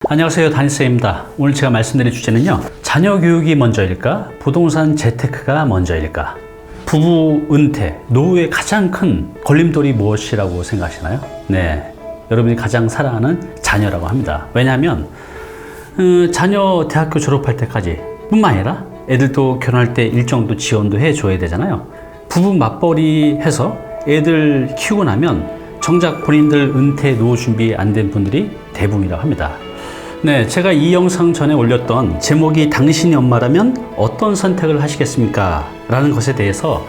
안녕하세요, 담임쌤입니다. 오늘 제가 말씀드릴 주제는요, 자녀 교육이 먼저일까? 부동산 재테크가 먼저일까? 부부 은퇴, 노후의 가장 큰 걸림돌이 무엇이라고 생각하시나요? 네, 여러분이 가장 사랑하는 자녀라고 합니다. 왜냐하면 자녀 대학교 졸업할 때까지 뿐만 아니라 애들도 결혼할 때 일정도 지원도 해줘야 되잖아요. 부부 맞벌이 해서 애들 키우고 나면 정작 본인들 은퇴 노후 준비 안 된 분들이 대부분이라고 합니다. 네, 제가 이 영상 전에 올렸던 제목이 당신이 엄마라면 어떤 선택을 하시겠습니까? 라는 것에 대해서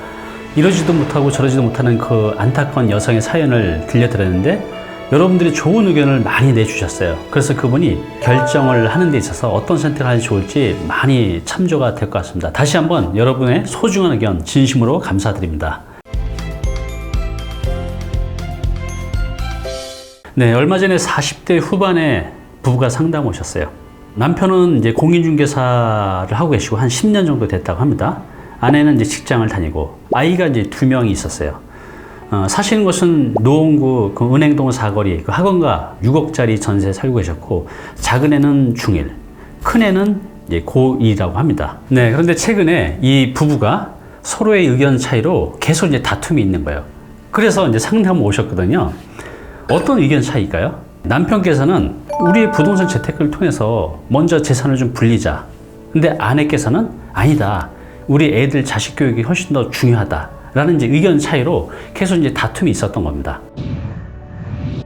이러지도 못하고 저러지도 못하는 그 안타까운 여성의 사연을 들려드렸는데 여러분들이 좋은 의견을 많이 내주셨어요. 그래서 그분이 결정을 하는 데 있어서 어떤 선택을 하는 게 좋을지 많이 참조가 될 것 같습니다. 다시 한번 여러분의 소중한 의견 진심으로 감사드립니다. 네, 얼마 전에 40대 후반에 부부가 상담 오셨어요. 남편은 이제 공인중개사를 하고 계시고 한 10년 정도 됐다고 합니다. 아내는 이제 직장을 다니고 아이가 이제 2명이 있었어요. 사시는 곳은 노원구 그 은행동 사거리 그 학원가 6억짜리 전세에 살고 계셨고, 작은 애는 중1, 큰 애는 이제 고2라고 합니다. 네, 그런데 최근에 이 부부가 서로의 의견 차이로 계속 이제 다툼이 있는 거예요. 그래서 이제 상담 오셨거든요. 어떤 의견 차이일까요? 남편께서는 우리의 부동산 재테크를 통해서 먼저 재산을 좀 불리자. 근데 아내께서는 아니다, 우리 애들 자식 교육이 훨씬 더 중요하다. 라는 이제 의견 차이로 계속 이제 다툼이 있었던 겁니다.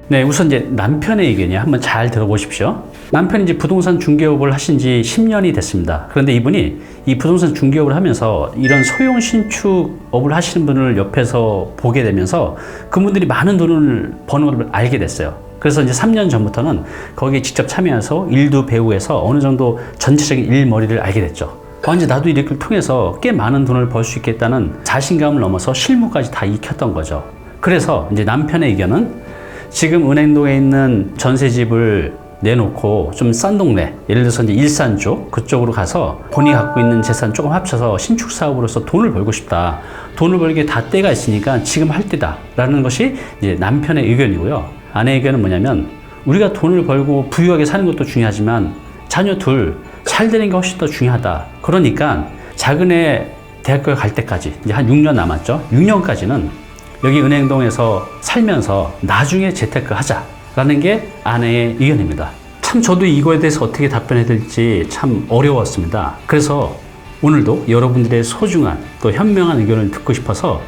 네, 우선 이제 남편의 의견이요. 한번 잘 들어보십시오. 남편이 이제 부동산 중개업을 하신 지 10년이 됐습니다. 그런데 이분이 이 부동산 중개업을 하면서 이런 소형 신축업을 하시는 분을 옆에서 보게 되면서 그분들이 많은 돈을 버는 걸 알게 됐어요. 그래서 이제 3년 전부터는 거기에 직접 참여해서 일도 배우해서 어느 정도 전체적인 일머리를 알게 됐죠. 이제 나도 이렇게 통해서 꽤 많은 돈을 벌 수 있겠다는 자신감을 넘어서 실무까지 다 익혔던 거죠. 그래서 이제 남편의 의견은 지금 은행동에 있는 전세집을 내놓고 좀 싼 동네, 예를 들어서 이제 일산 쪽 그쪽으로 가서 본인이 갖고 있는 재산 조금 합쳐서 신축 사업으로서 돈을 벌고 싶다. 돈을 벌기에 다 때가 있으니까 지금 할 때다. 라는 것이 이제 남편의 의견이고요. 아내의 의견은 뭐냐면 우리가 돈을 벌고 부유하게 사는 것도 중요하지만 자녀 둘 잘 되는 게 훨씬 더 중요하다. 그러니까 작은 애 대학교에 갈 때까지 이제 한 6년 남았죠. 6년까지는 여기 은행동에서 살면서 나중에 재테크 하자라는 게 아내의 의견입니다. 참 저도 이거에 대해서 어떻게 답변해야 될지 참 어려웠습니다. 그래서 오늘도 여러분들의 소중한 또 현명한 의견을 듣고 싶어서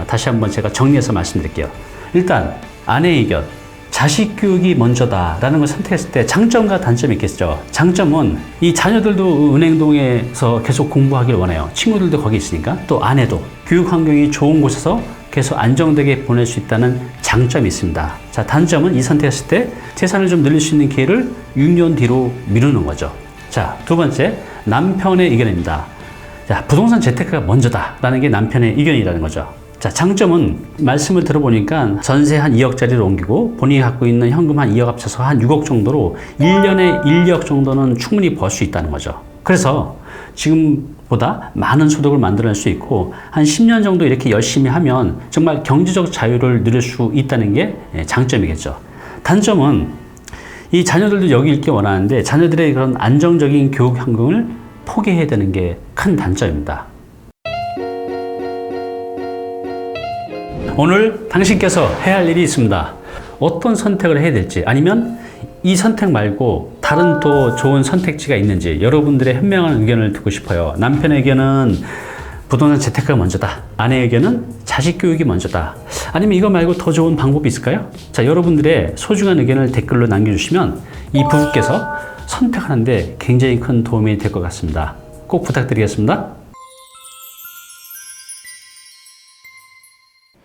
다시 한번 제가 정리해서 말씀드릴게요. 일단 아내의 의견, 자식 교육이 먼저다라는 걸 선택했을 때 장점과 단점이 있겠죠. 장점은 이 자녀들도 은행동에서 계속 공부하길 원해요. 친구들도 거기 있으니까. 또 아내도 교육 환경이 좋은 곳에서 계속 안정되게 보낼 수 있다는 장점이 있습니다. 자, 단점은 이 선택했을 때 재산을 좀 늘릴 수 있는 기회를 6년 뒤로 미루는 거죠. 자, 두 번째, 남편의 의견입니다. 자, 부동산 재테크가 먼저다라는 게 남편의 의견이라는 거죠. 자, 장점은 말씀을 들어보니까 전세 한 2억짜리로 옮기고 본인이 갖고 있는 현금 한 2억 합쳐서 한 6억 정도로 1년에 1억 정도는 충분히 벌 수 있다는 거죠. 그래서 지금보다 많은 소득을 만들어낼 수 있고 한 10년 정도 이렇게 열심히 하면 정말 경제적 자유를 누릴 수 있다는 게 장점이겠죠. 단점은 이 자녀들도 여기 있기 원하는데 자녀들의 그런 안정적인 교육 환경을 포기해야 되는 게 큰 단점입니다. 오늘 당신께서 해야 할 일이 있습니다. 어떤 선택을 해야 될지, 아니면 이 선택 말고 다른 또 좋은 선택지가 있는지 여러분들의 현명한 의견을 듣고 싶어요. 남편의 의견은 부동산 재테크가 먼저다. 아내의 의견은 자식 교육이 먼저다. 아니면 이거 말고 더 좋은 방법이 있을까요? 자, 여러분들의 소중한 의견을 댓글로 남겨주시면 이 부부께서 선택하는데 굉장히 큰 도움이 될 것 같습니다. 꼭 부탁드리겠습니다.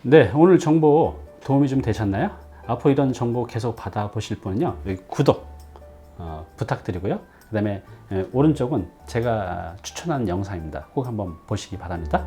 네, 오늘 정보 도움이 좀 되셨나요? 앞으로 이런 정보 계속 받아보실 분은요, 여기 구독 부탁드리고요. 그 다음에 오른쪽은 제가 추천한 영상입니다. 꼭 한번 보시기 바랍니다.